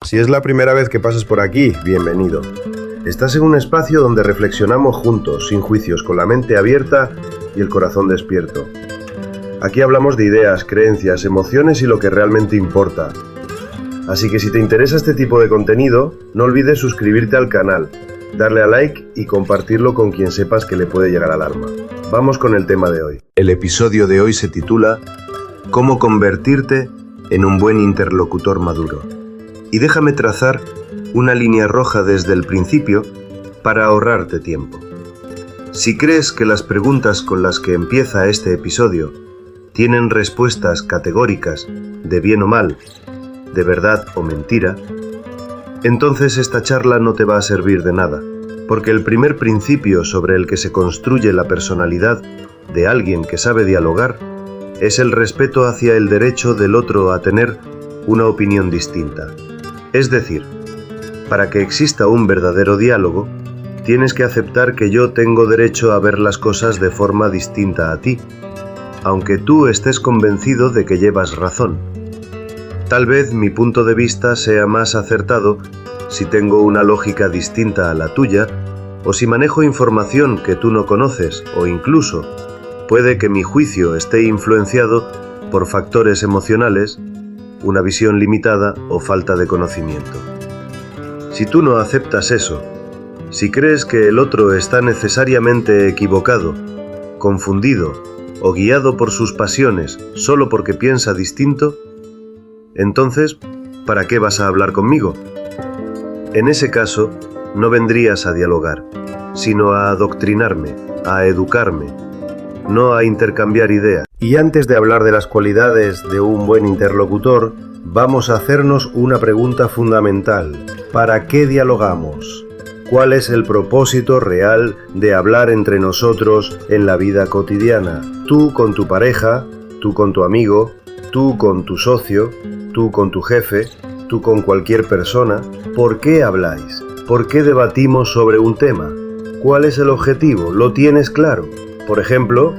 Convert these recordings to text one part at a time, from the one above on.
Si es la primera vez que pasas por aquí, bienvenido. Estás en un espacio donde reflexionamos juntos, sin juicios, con la mente abierta y el corazón despierto. Aquí hablamos de ideas, creencias, emociones y lo que realmente importa. Así que si te interesa este tipo de contenido, no olvides suscribirte al canal, darle a like y compartirlo con quien sepas que le puede llegar al alma. Vamos con el tema de hoy. El episodio de hoy se titula ¿Cómo convertirte en un buen interlocutor maduro? Y déjame trazar una línea roja desde el principio para ahorrarte tiempo. Si crees que las preguntas con las que empieza este episodio tienen respuestas categóricas de bien o mal, de verdad o mentira, entonces esta charla no te va a servir de nada, porque el primer principio sobre el que se construye la personalidad de alguien que sabe dialogar es el respeto hacia el derecho del otro a tener una opinión distinta. Es decir, para que exista un verdadero diálogo, tienes que aceptar que yo tengo derecho a ver las cosas de forma distinta a ti, aunque tú estés convencido de que llevas razón. Tal vez mi punto de vista sea más acertado si tengo una lógica distinta a la tuya, o si manejo información que tú no conoces, o incluso puede que mi juicio esté influenciado por factores emocionales, una visión limitada o falta de conocimiento. Si tú no aceptas eso, si crees que el otro está necesariamente equivocado, confundido o guiado por sus pasiones solo porque piensa distinto, entonces, ¿para qué vas a hablar conmigo? En ese caso, no vendrías a dialogar, sino a adoctrinarme, a educarme, no a intercambiar ideas. Y antes de hablar de las cualidades de un buen interlocutor, vamos a hacernos una pregunta fundamental. ¿Para qué dialogamos? ¿Cuál es el propósito real de hablar entre nosotros en la vida cotidiana? Tú con tu pareja, tú con tu amigo, tú con tu socio, tú con tu jefe, tú con cualquier persona. ¿Por qué habláis? ¿Por qué debatimos sobre un tema? ¿Cuál es el objetivo? ¿Lo tienes claro? Por ejemplo,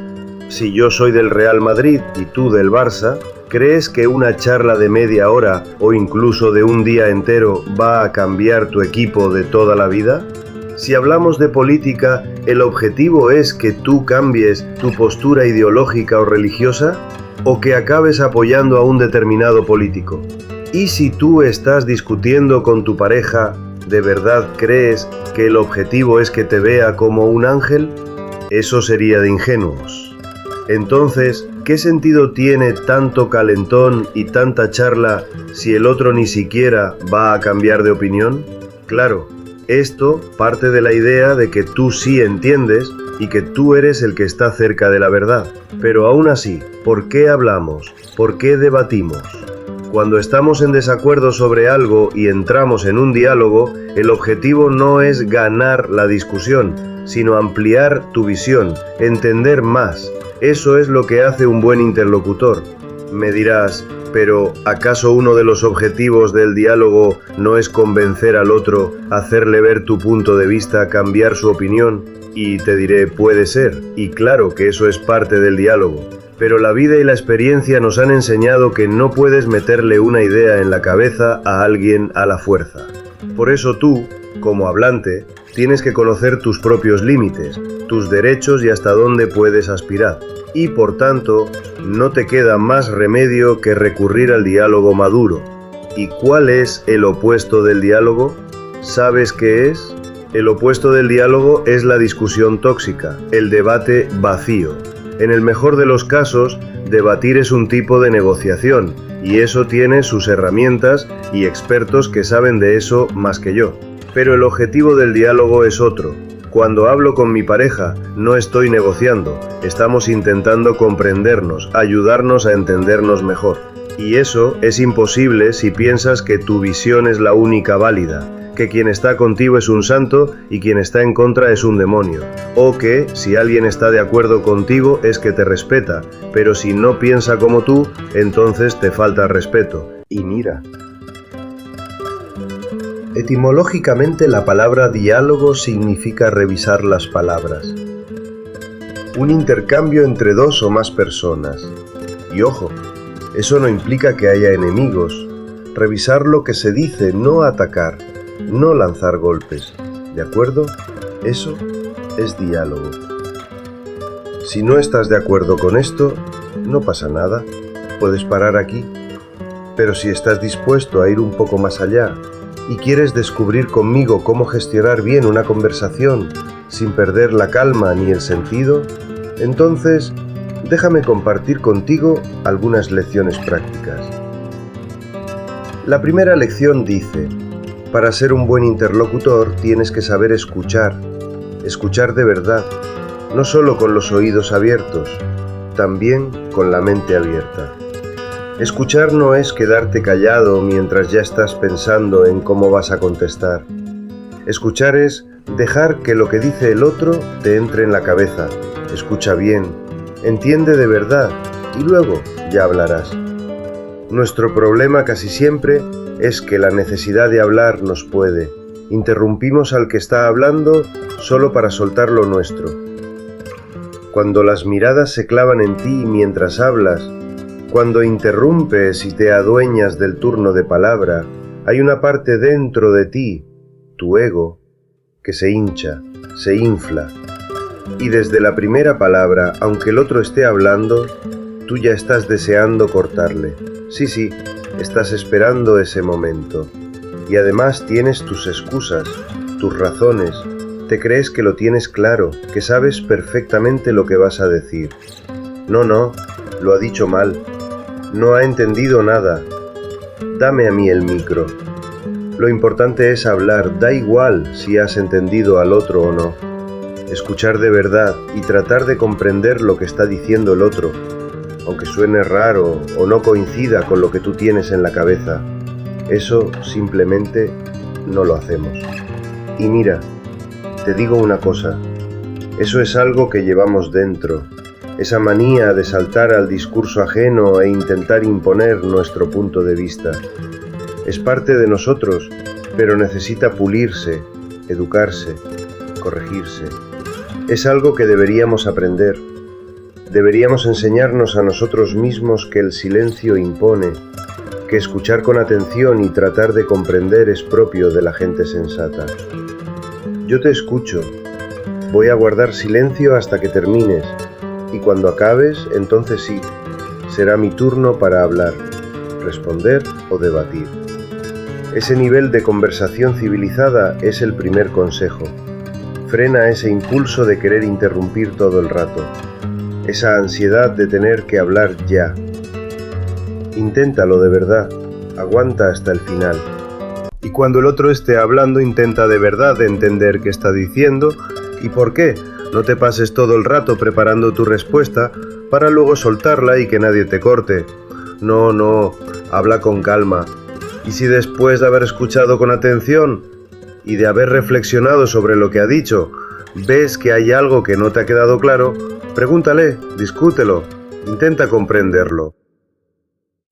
si yo soy del Real Madrid y tú del Barça, ¿crees que una charla de media hora o incluso de un día entero va a cambiar tu equipo de toda la vida? Si hablamos de política, ¿el objetivo es que tú cambies tu postura ideológica o religiosa? ¿O que acabes apoyando a un determinado político? ¿Y si tú estás discutiendo con tu pareja, ¿de verdad crees que el objetivo es que te vea como un ángel? Eso sería de ingenuos. Entonces, ¿qué sentido tiene tanto calentón y tanta charla si el otro ni siquiera va a cambiar de opinión? Claro, esto parte de la idea de que tú sí entiendes y que tú eres el que está cerca de la verdad. Pero aún así, ¿por qué hablamos? ¿Por qué debatimos? Cuando estamos en desacuerdo sobre algo y entramos en un diálogo, el objetivo no es ganar la discusión, sino ampliar tu visión, entender más. Eso es lo que hace un buen interlocutor. Me dirás, pero ¿acaso uno de los objetivos del diálogo no es convencer al otro, hacerle ver tu punto de vista, cambiar su opinión? Y te diré, puede ser, y claro que eso es parte del diálogo. Pero la vida y la experiencia nos han enseñado que no puedes meterle una idea en la cabeza a alguien a la fuerza. Por eso tú, como hablante, tienes que conocer tus propios límites, tus derechos y hasta dónde puedes aspirar. Y por tanto, no te queda más remedio que recurrir al diálogo maduro. ¿Y cuál es el opuesto del diálogo? ¿Sabes qué es? El opuesto del diálogo es la discusión tóxica, el debate vacío. En el mejor de los casos, debatir es un tipo de negociación, y eso tiene sus herramientas y expertos que saben de eso más que yo. Pero el objetivo del diálogo es otro. Cuando hablo con mi pareja, no estoy negociando, estamos intentando comprendernos, ayudarnos a entendernos mejor. Y eso es imposible si piensas que tu visión es la única válida, que quien está contigo es un santo y quien está en contra es un demonio. O que, si alguien está de acuerdo contigo, es que te respeta, pero si no piensa como tú, entonces te falta respeto. Y mira. Etimológicamente la palabra diálogo significa revisar las palabras. Un intercambio entre dos o más personas. Y ojo, eso no implica que haya enemigos, revisar lo que se dice, no atacar, no lanzar golpes. ¿De acuerdo? Eso es diálogo. Si no estás de acuerdo con esto, no pasa nada, puedes parar aquí. Pero si estás dispuesto a ir un poco más allá y quieres descubrir conmigo cómo gestionar bien una conversación sin perder la calma ni el sentido, entonces déjame compartir contigo algunas lecciones prácticas. La primera lección dice: para ser un buen interlocutor tienes que saber escuchar de verdad, no solo con los oídos abiertos, también con la mente abierta. Escuchar no es quedarte callado mientras ya estás pensando en cómo vas a contestar. Escuchar es dejar que lo que dice el otro te entre en la cabeza. Escucha bien, entiende de verdad y luego ya hablarás. Nuestro problema casi siempre es que la necesidad de hablar nos puede. Interrumpimos al que está hablando solo para soltar lo nuestro. Cuando las miradas se clavan en ti mientras hablas, cuando interrumpes y te adueñas del turno de palabra, hay una parte dentro de ti, tu ego, que se hincha, se infla. Y desde la primera palabra, aunque el otro esté hablando, tú ya estás deseando cortarle. Sí, estás esperando ese momento. Y además tienes tus excusas, tus razones. Te crees que lo tienes claro, que sabes perfectamente lo que vas a decir. No, lo ha dicho mal. No ha entendido nada. Dame a mí el micro. Lo importante es hablar, da igual si has entendido al otro o no. Escuchar de verdad y tratar de comprender lo que está diciendo el otro, aunque suene raro o no coincida con lo que tú tienes en la cabeza. Eso simplemente no lo hacemos. Y mira, te digo una cosa, eso es algo que llevamos dentro, esa manía de saltar al discurso ajeno e intentar imponer nuestro punto de vista. Es parte de nosotros, pero necesita pulirse, educarse, corregirse. Es algo que deberíamos aprender. Deberíamos enseñarnos a nosotros mismos que el silencio impone, que escuchar con atención y tratar de comprender es propio de la gente sensata. Yo te escucho. Voy a guardar silencio hasta que termines, y cuando acabes, entonces sí, será mi turno para hablar, responder o debatir. Ese nivel de conversación civilizada es el primer consejo. Frena ese impulso de querer interrumpir todo el rato, esa ansiedad de tener que hablar ya. Inténtalo de verdad, aguanta hasta el final. Y cuando el otro esté hablando, intenta de verdad entender qué está diciendo y por qué. No te pases todo el rato preparando tu respuesta para luego soltarla y que nadie te corte. No, habla con calma. Y si después de haber escuchado con atención y de haber reflexionado sobre lo que ha dicho, ves que hay algo que no te ha quedado claro, pregúntale, discútelo, intenta comprenderlo.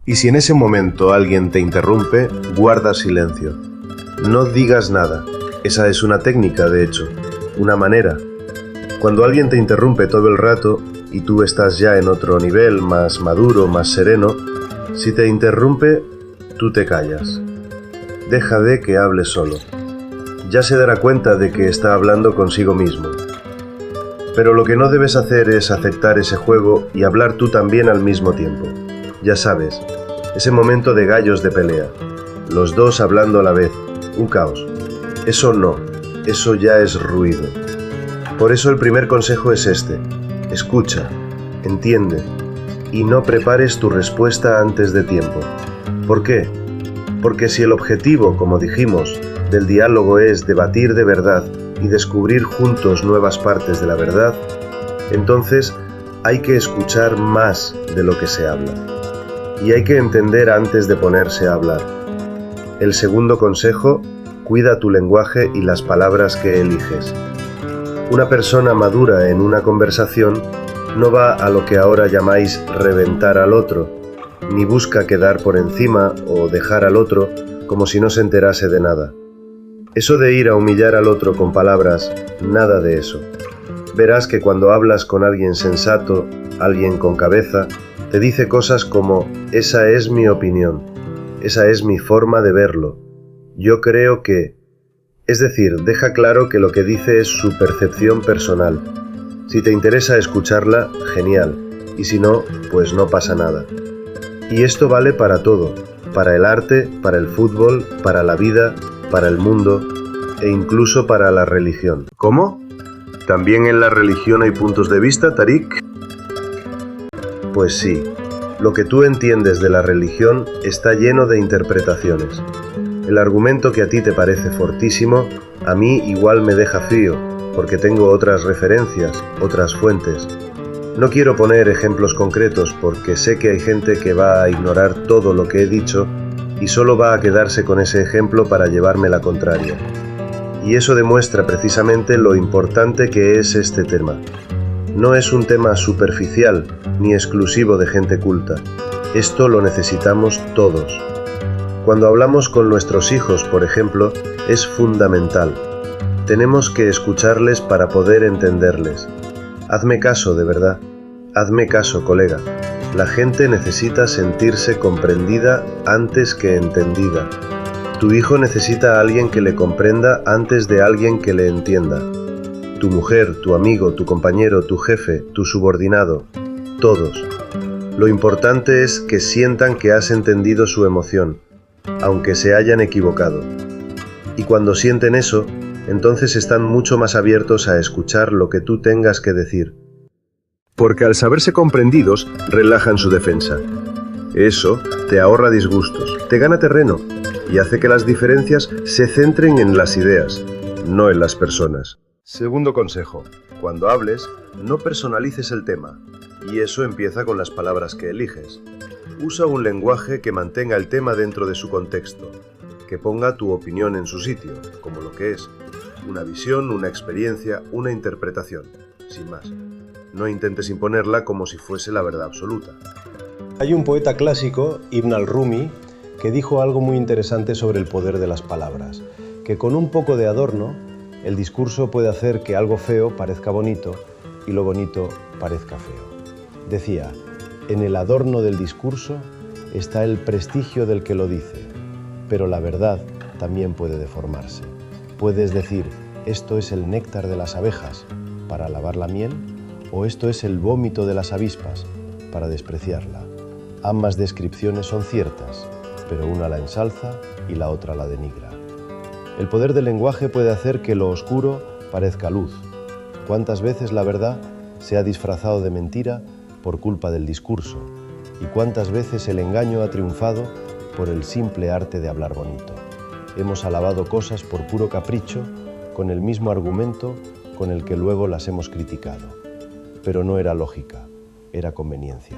Y si en ese momento alguien te interrumpe, guarda silencio. No digas nada. Esa es una técnica, de hecho, una manera. Cuando alguien te interrumpe todo el rato y tú estás ya en otro nivel, más maduro, más sereno, si te interrumpe, tú te callas. Deja de que hable solo. Ya se dará cuenta de que está hablando consigo mismo. Pero lo que no debes hacer es aceptar ese juego y hablar tú también al mismo tiempo. Ya sabes, ese momento de gallos de pelea, los dos hablando a la vez, un caos. Eso no, eso ya es ruido. Por eso el primer consejo es este: escucha, entiende y no prepares tu respuesta antes de tiempo. ¿Por qué? Porque si el objetivo, como dijimos, del diálogo es debatir de verdad y descubrir juntos nuevas partes de la verdad, entonces hay que escuchar más de lo que se habla. Y hay que entender antes de ponerse a hablar. El segundo consejo: cuida tu lenguaje y las palabras que eliges. Una persona madura en una conversación no va a lo que ahora llamáis reventar al otro, ni busca quedar por encima o dejar al otro como si no se enterase de nada. Eso de ir a humillar al otro con palabras, nada de eso. Verás que cuando hablas con alguien sensato, alguien con cabeza, te dice cosas como: esa es mi opinión. Esa es mi forma de verlo. Yo creo que... Es decir, deja claro que lo que dice es su percepción personal. Si te interesa escucharla, genial. Y si no, pues no pasa nada. Y esto vale para todo. Para el arte, para el fútbol, para la vida, para el mundo e incluso para la religión. ¿Cómo? ¿También en la religión hay puntos de vista, Tariq? Pues sí. Lo que tú entiendes de la religión está lleno de interpretaciones. El argumento que a ti te parece fortísimo, a mí igual me deja frío, porque tengo otras referencias, otras fuentes. No quiero poner ejemplos concretos porque sé que hay gente que va a ignorar todo lo que he dicho y solo va a quedarse con ese ejemplo para llevarme la contraria. Y eso demuestra precisamente lo importante que es este tema. No es un tema superficial ni exclusivo de gente culta. Esto lo necesitamos todos. Cuando hablamos con nuestros hijos, por ejemplo, es fundamental. Tenemos que escucharles para poder entenderles. Hazme caso, de verdad. Hazme caso, colega. La gente necesita sentirse comprendida antes que entendida. Tu hijo necesita a alguien que le comprenda antes de alguien que le entienda. Tu mujer, tu amigo, tu compañero, tu jefe, tu subordinado, todos. Lo importante es que sientan que has entendido su emoción, aunque se hayan equivocado. Y cuando sienten eso, entonces están mucho más abiertos a escuchar lo que tú tengas que decir. Porque al saberse comprendidos, relajan su defensa. Eso te ahorra disgustos, te gana terreno y hace que las diferencias se centren en las ideas, no en las personas. Segundo consejo, cuando hables, no personalices el tema, y eso empieza con las palabras que eliges. Usa un lenguaje que mantenga el tema dentro de su contexto, que ponga tu opinión en su sitio, como lo que es, una visión, una experiencia, una interpretación, sin más. No intentes imponerla como si fuese la verdad absoluta. Hay un poeta clásico, Ibn al-Rumi, que dijo algo muy interesante sobre el poder de las palabras, que con un poco de adorno, el discurso puede hacer que algo feo parezca bonito y lo bonito parezca feo. Decía, en el adorno del discurso está el prestigio del que lo dice, pero la verdad también puede deformarse. Puedes decir, esto es el néctar de las abejas para alabar la miel, o esto es el vómito de las avispas para despreciarla. Ambas descripciones son ciertas, pero una la ensalza y la otra la denigra. El poder del lenguaje puede hacer que lo oscuro parezca luz. ¿Cuántas veces la verdad se ha disfrazado de mentira por culpa del discurso? ¿Y cuántas veces el engaño ha triunfado por el simple arte de hablar bonito? Hemos alabado cosas por puro capricho, con el mismo argumento con el que luego las hemos criticado. Pero no era lógica, era conveniencia.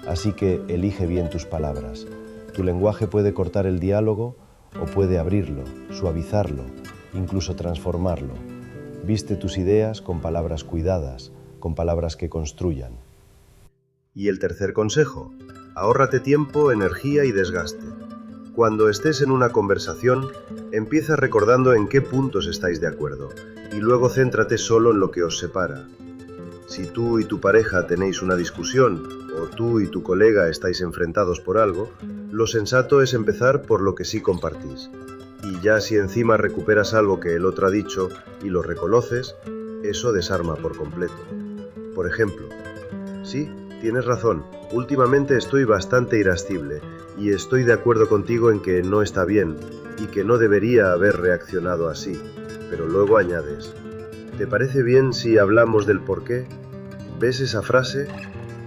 Así que elige bien tus palabras. Tu lenguaje puede cortar el diálogo o puede abrirlo, suavizarlo, incluso transformarlo. Viste tus ideas con palabras cuidadas, con palabras que construyan. Y el tercer consejo, ahórrate tiempo, energía y desgaste. Cuando estés en una conversación, empieza recordando en qué puntos estáis de acuerdo y luego céntrate solo en lo que os separa. Si tú y tu pareja tenéis una discusión o tú y tu colega estáis enfrentados por algo, lo sensato es empezar por lo que sí compartís. Y ya si encima recuperas algo que el otro ha dicho y lo reconoces, eso desarma por completo. Por ejemplo, sí, tienes razón, últimamente estoy bastante irascible y estoy de acuerdo contigo en que no está bien y que no debería haber reaccionado así, pero luego añades, ¿te parece bien si hablamos del por qué? ¿Ves esa frase?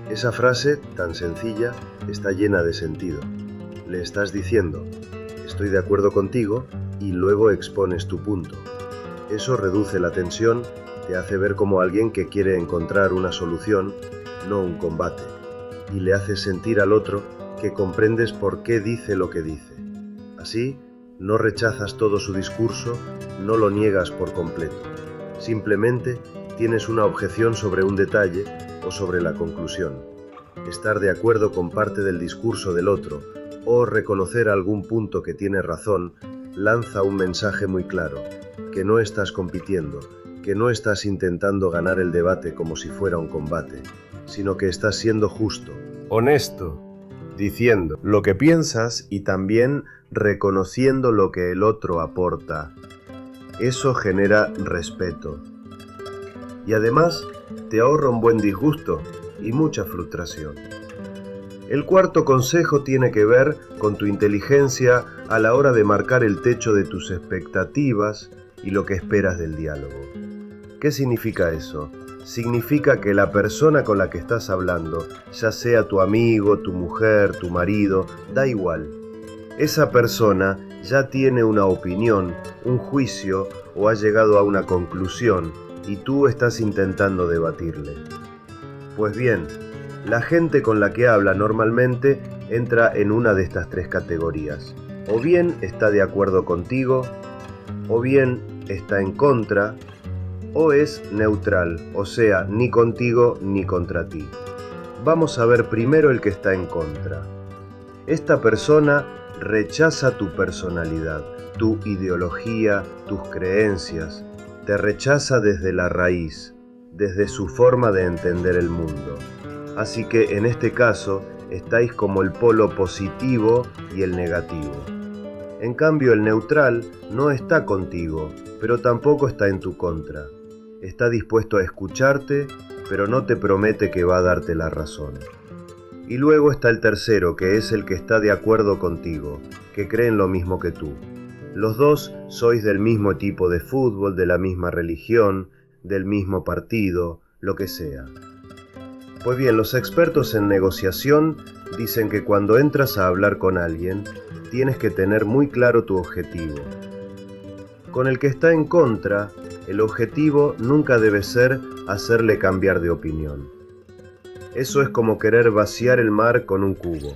Esa frase, tan sencilla, está llena de sentido. Le estás diciendo, estoy de acuerdo contigo, y luego expones tu punto. Eso reduce la tensión, te hace ver como alguien que quiere encontrar una solución, no un combate, y le haces sentir al otro que comprendes por qué dice lo que dice. Así, no rechazas todo su discurso, no lo niegas por completo. Simplemente tienes una objeción sobre un detalle o sobre la conclusión. Estar de acuerdo con parte del discurso del otro o reconocer algún punto que tiene razón lanza un mensaje muy claro, que no estás compitiendo, que no estás intentando ganar el debate como si fuera un combate, sino que estás siendo justo, honesto, diciendo lo que piensas y también reconociendo lo que el otro aporta. Eso genera respeto. Y además te ahorra un buen disgusto y mucha frustración. El cuarto consejo tiene que ver con tu inteligencia a la hora de marcar el techo de tus expectativas y lo que esperas del diálogo. ¿Qué significa eso? Significa que la persona con la que estás hablando, ya sea tu amigo, tu mujer, tu marido, da igual. Esa persona ya tiene una opinión, un juicio o ha llegado a una conclusión y tú estás intentando debatirle. Pues bien, la gente con la que habla normalmente entra en una de estas tres categorías. O bien está de acuerdo contigo, o bien está en contra, o es neutral, o sea, ni contigo ni contra ti. Vamos a ver primero el que está en contra. Esta persona rechaza tu personalidad, tu ideología, tus creencias. Te rechaza desde la raíz, desde su forma de entender el mundo. Así que en este caso estáis como el polo positivo y el negativo. En cambio el neutral no está contigo, pero tampoco está en tu contra. Está dispuesto a escucharte, pero no te promete que va a darte la razón. Y luego está el tercero, que es el que está de acuerdo contigo, que cree en lo mismo que tú. Los dos sois del mismo tipo de fútbol, de la misma religión, del mismo partido, lo que sea. Pues bien, los expertos en negociación dicen que cuando entras a hablar con alguien, tienes que tener muy claro tu objetivo. Con el que está en contra, el objetivo nunca debe ser hacerle cambiar de opinión. Eso es como querer vaciar el mar con un cubo.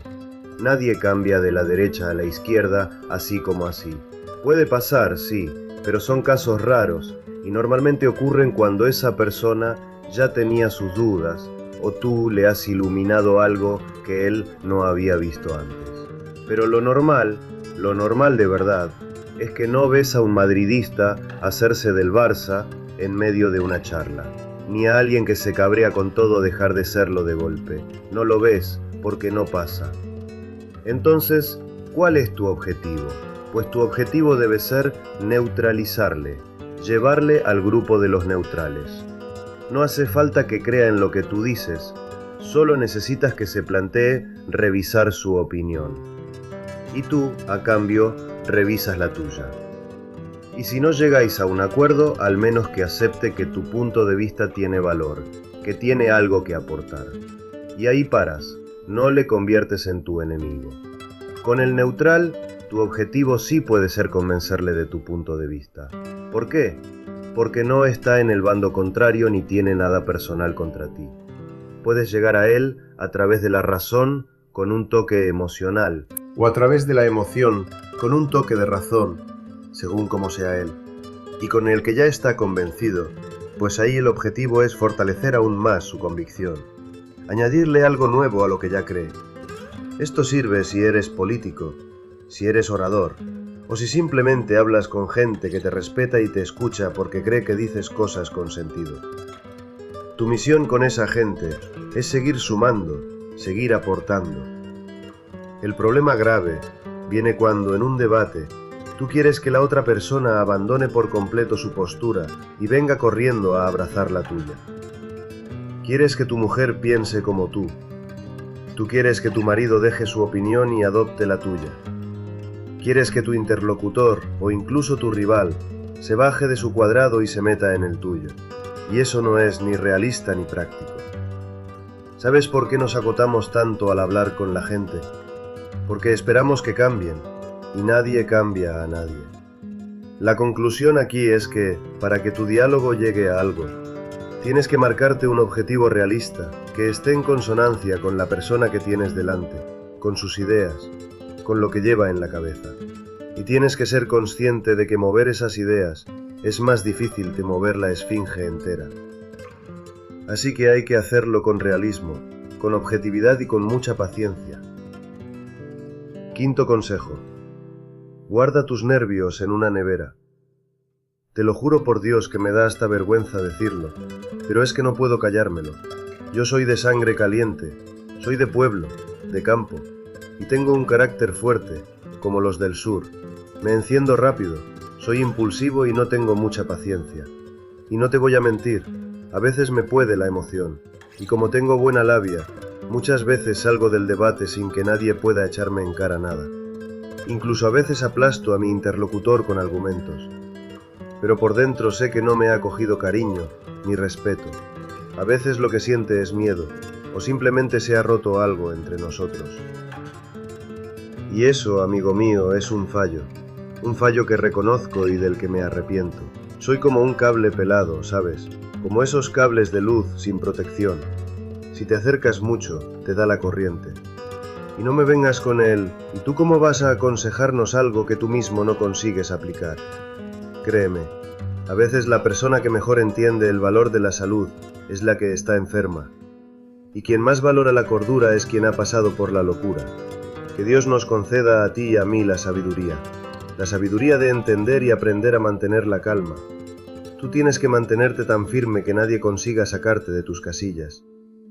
Nadie cambia de la derecha a la izquierda así como así. Puede pasar, sí, pero son casos raros y normalmente ocurren cuando esa persona ya tenía sus dudas o tú le has iluminado algo que él no había visto antes. Pero lo normal de verdad, es que no ves a un madridista hacerse del Barça en medio de una charla, ni a alguien que se cabrea con todo dejar de serlo de golpe. No lo ves porque no pasa. Entonces, ¿cuál es tu objetivo? Pues tu objetivo debe ser neutralizarle, llevarle al grupo de los neutrales. No hace falta que crea en lo que tú dices, solo necesitas que se plantee revisar su opinión. Y tú, a cambio, revisas la tuya. Y si no llegáis a un acuerdo, al menos que acepte que tu punto de vista tiene valor, que tiene algo que aportar. Y ahí paras, no le conviertes en tu enemigo. Con el neutral, tu objetivo sí puede ser convencerle de tu punto de vista. ¿Por qué? Porque no está en el bando contrario ni tiene nada personal contra ti. Puedes llegar a él a través de la razón con un toque emocional, o a través de la emoción con un toque de razón, según como sea él. Y con el que ya está convencido, pues ahí el objetivo es fortalecer aún más su convicción, añadirle algo nuevo a lo que ya cree. Esto sirve si eres político, si eres orador, o si simplemente hablas con gente que te respeta y te escucha porque cree que dices cosas con sentido. Tu misión con esa gente es seguir sumando, seguir aportando. El problema grave viene cuando en un debate tú quieres que la otra persona abandone por completo su postura y venga corriendo a abrazar la tuya. Quieres que tu mujer piense como tú. Tú quieres que tu marido deje su opinión y adopte la tuya. Quieres que tu interlocutor o incluso tu rival se baje de su cuadrado y se meta en el tuyo. Y eso no es ni realista ni práctico. ¿Sabes por qué nos acotamos tanto al hablar con la gente? Porque esperamos que cambien, y nadie cambia a nadie. La conclusión aquí es que, para que tu diálogo llegue a algo, tienes que marcarte un objetivo realista, que esté en consonancia con la persona que tienes delante, con sus ideas, con lo que lleva en la cabeza. Y tienes que ser consciente de que mover esas ideas es más difícil que mover la esfinge entera. Así que hay que hacerlo con realismo, con objetividad y con mucha paciencia. Quinto consejo. Guarda tus nervios en una nevera. Te lo juro por Dios que me da hasta vergüenza decirlo, pero es que no puedo callármelo. Yo soy de sangre caliente, soy de pueblo, de campo, y tengo un carácter fuerte, como los del sur. Me enciendo rápido, soy impulsivo y no tengo mucha paciencia. Y no te voy a mentir, a veces me puede la emoción, y como tengo buena labia, muchas veces salgo del debate sin que nadie pueda echarme en cara nada. Incluso a veces aplasto a mi interlocutor con argumentos. Pero por dentro sé que no me ha cogido cariño ni respeto. A veces lo que siente es miedo, o simplemente se ha roto algo entre nosotros. Y eso, amigo mío, es un fallo que reconozco y del que me arrepiento. Soy como un cable pelado, ¿sabes? Como esos cables de luz sin protección. Si te acercas mucho, te da la corriente. Y no me vengas con el ¿y tú cómo vas a aconsejarnos algo que tú mismo no consigues aplicar? Créeme, a veces la persona que mejor entiende el valor de la salud es la que está enferma. Y quien más valora la cordura es quien ha pasado por la locura. Que Dios nos conceda a ti y a mí la sabiduría de entender y aprender a mantener la calma. Tú tienes que mantenerte tan firme que nadie consiga sacarte de tus casillas.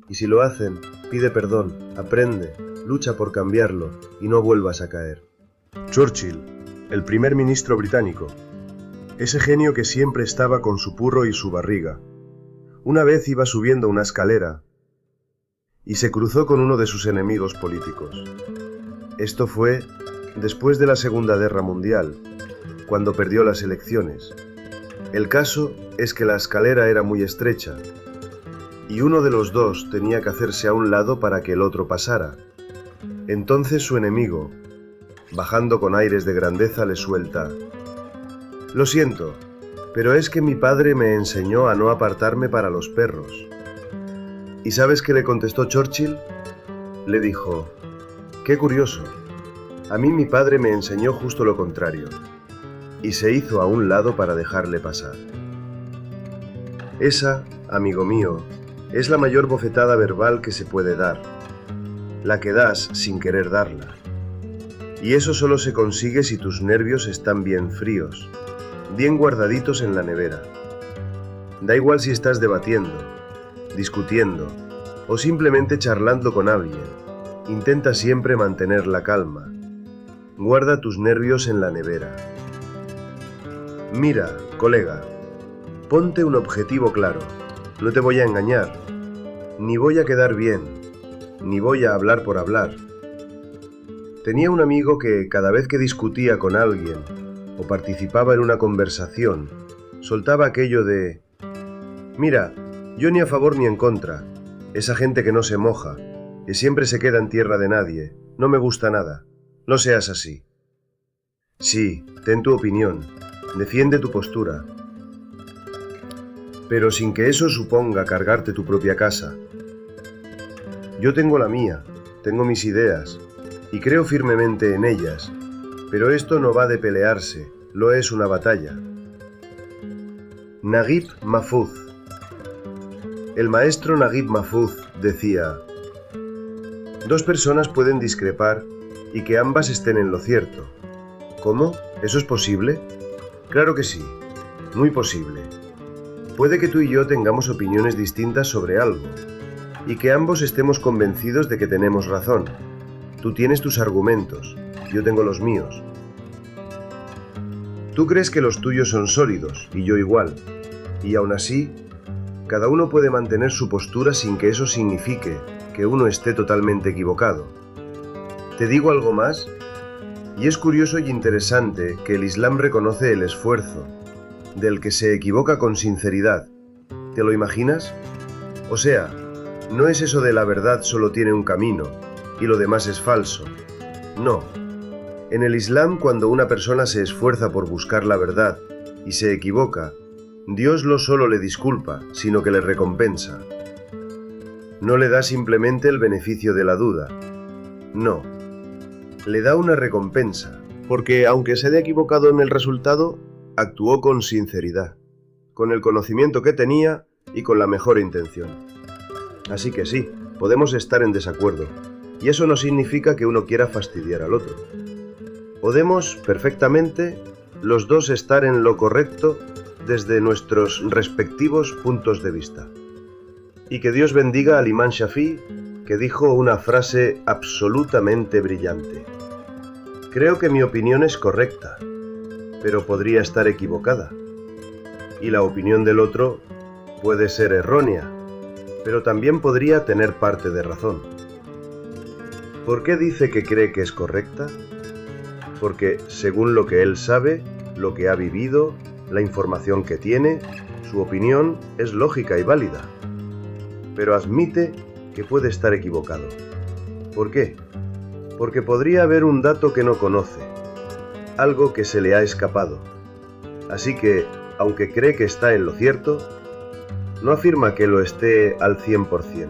Y si lo hacen, pide perdón, aprende, lucha por cambiarlo y no vuelvas a caer. Churchill, el primer ministro británico. Ese genio que siempre estaba con su purro y su barriga. Una vez iba subiendo una escalera y se cruzó con uno de sus enemigos políticos. Esto fue después de la Segunda Guerra Mundial, cuando perdió las elecciones. El caso es que la escalera era muy estrecha y uno de los dos tenía que hacerse a un lado para que el otro pasara. Entonces su enemigo, bajando con aires de grandeza, le suelta: «Lo siento, pero es que mi padre me enseñó a no apartarme para los perros». ¿Y sabes qué le contestó Churchill? Le dijo: «Qué curioso, a mí mi padre me enseñó justo lo contrario», y se hizo a un lado para dejarle pasar. Esa, amigo mío, es la mayor bofetada verbal que se puede dar, la que das sin querer darla. Y eso solo se consigue si tus nervios están bien fríos, bien guardaditos en la nevera. Da igual si estás debatiendo, discutiendo o simplemente charlando con alguien. Intenta siempre mantener la calma. Guarda tus nervios en la nevera. Mira, colega, ponte un objetivo claro. No te voy a engañar, ni voy a quedar bien, ni voy a hablar por hablar. Tenía un amigo que cada vez que discutía con alguien o participaba en una conversación, soltaba aquello de: «Mira, yo ni a favor ni en contra. Esa gente que no se moja, que siempre se queda en tierra de nadie, no me gusta nada. No seas así». Sí, ten tu opinión, defiende tu postura, pero sin que eso suponga cargarte tu propia casa. Yo tengo la mía, tengo mis ideas, y creo firmemente en ellas, pero esto no va de pelearse, lo es una batalla. Naguib Mahfouz. El maestro Naguib Mahfouz decía: «Dos personas pueden discrepar y que ambas estén en lo cierto». ¿Cómo? ¿Eso es posible? Claro que sí, muy posible. Puede que tú y yo tengamos opiniones distintas sobre algo, y que ambos estemos convencidos de que tenemos razón. Tú tienes tus argumentos, yo tengo los míos. Tú crees que los tuyos son sólidos, y yo igual, y aún así, cada uno puede mantener su postura sin que eso signifique que uno esté totalmente equivocado. ¿Te digo algo más? Y es curioso y interesante que el Islam reconoce el esfuerzo del que se equivoca con sinceridad. ¿Te lo imaginas? O sea, no es eso de la verdad solo tiene un camino y lo demás es falso. No. En el Islam, cuando una persona se esfuerza por buscar la verdad y se equivoca, Dios no solo le disculpa, sino que le recompensa. No le da simplemente el beneficio de la duda. No. Le da una recompensa, porque aunque se haya equivocado en el resultado, actuó con sinceridad, con el conocimiento que tenía y con la mejor intención. Así que sí, podemos estar en desacuerdo, y eso no significa que uno quiera fastidiar al otro. Podemos perfectamente los dos estar en lo correcto desde nuestros respectivos puntos de vista. Y que Dios bendiga al Imam Shafi'i que dijo una frase absolutamente brillante. Creo que mi opinión es correcta, pero podría estar equivocada. Y la opinión del otro puede ser errónea, pero también podría tener parte de razón. ¿Por qué dice que cree que es correcta? Porque según lo que él sabe, lo que ha vivido, la información que tiene, su opinión es lógica y válida. Pero admite que puede estar equivocado. ¿Por qué? Porque podría haber un dato que no conoce, algo que se le ha escapado. Así que, aunque cree que está en lo cierto, no afirma que lo esté al 100%.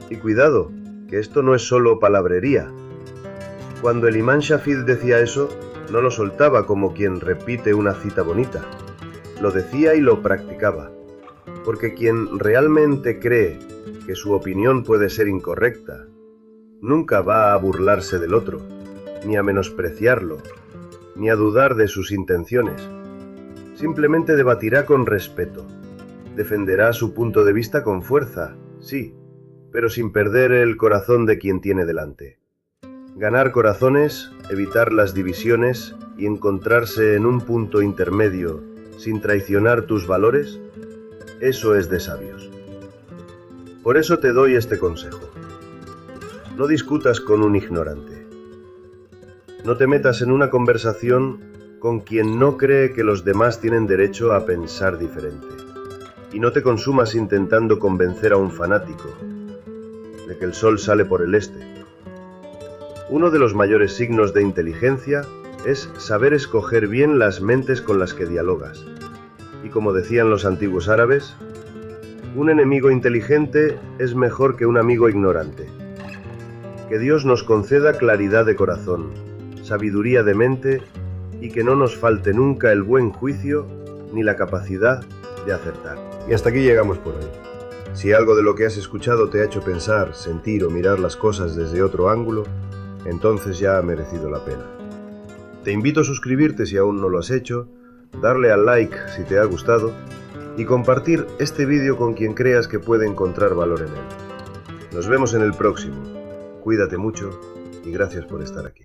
Y cuidado, que esto no es solo palabrería. Cuando el imán Shafid decía eso, no lo soltaba como quien repite una cita bonita. Lo decía y lo practicaba. Porque quien realmente cree que su opinión puede ser incorrecta, nunca va a burlarse del otro, ni a menospreciarlo, ni a dudar de sus intenciones. Simplemente debatirá con respeto. Defenderá su punto de vista con fuerza, sí, pero sin perder el corazón de quien tiene delante. Ganar corazones, evitar las divisiones y encontrarse en un punto intermedio sin traicionar tus valores, eso es de sabios. Por eso te doy este consejo. No discutas con un ignorante. No te metas en una conversación con quien no cree que los demás tienen derecho a pensar diferente. Y no te consumas intentando convencer a un fanático de que el sol sale por el este. Uno de los mayores signos de inteligencia es saber escoger bien las mentes con las que dialogas. Y como decían los antiguos árabes, un enemigo inteligente es mejor que un amigo ignorante. Que Dios nos conceda claridad de corazón, sabiduría de mente y que no nos falte nunca el buen juicio ni la capacidad de acertar. Y hasta aquí llegamos por hoy. Si algo de lo que has escuchado te ha hecho pensar, sentir o mirar las cosas desde otro ángulo, entonces ya ha merecido la pena. Te invito a suscribirte si aún no lo has hecho, darle al like si te ha gustado y compartir este vídeo con quien creas que puede encontrar valor en él. Nos vemos en el próximo. Cuídate mucho y gracias por estar aquí.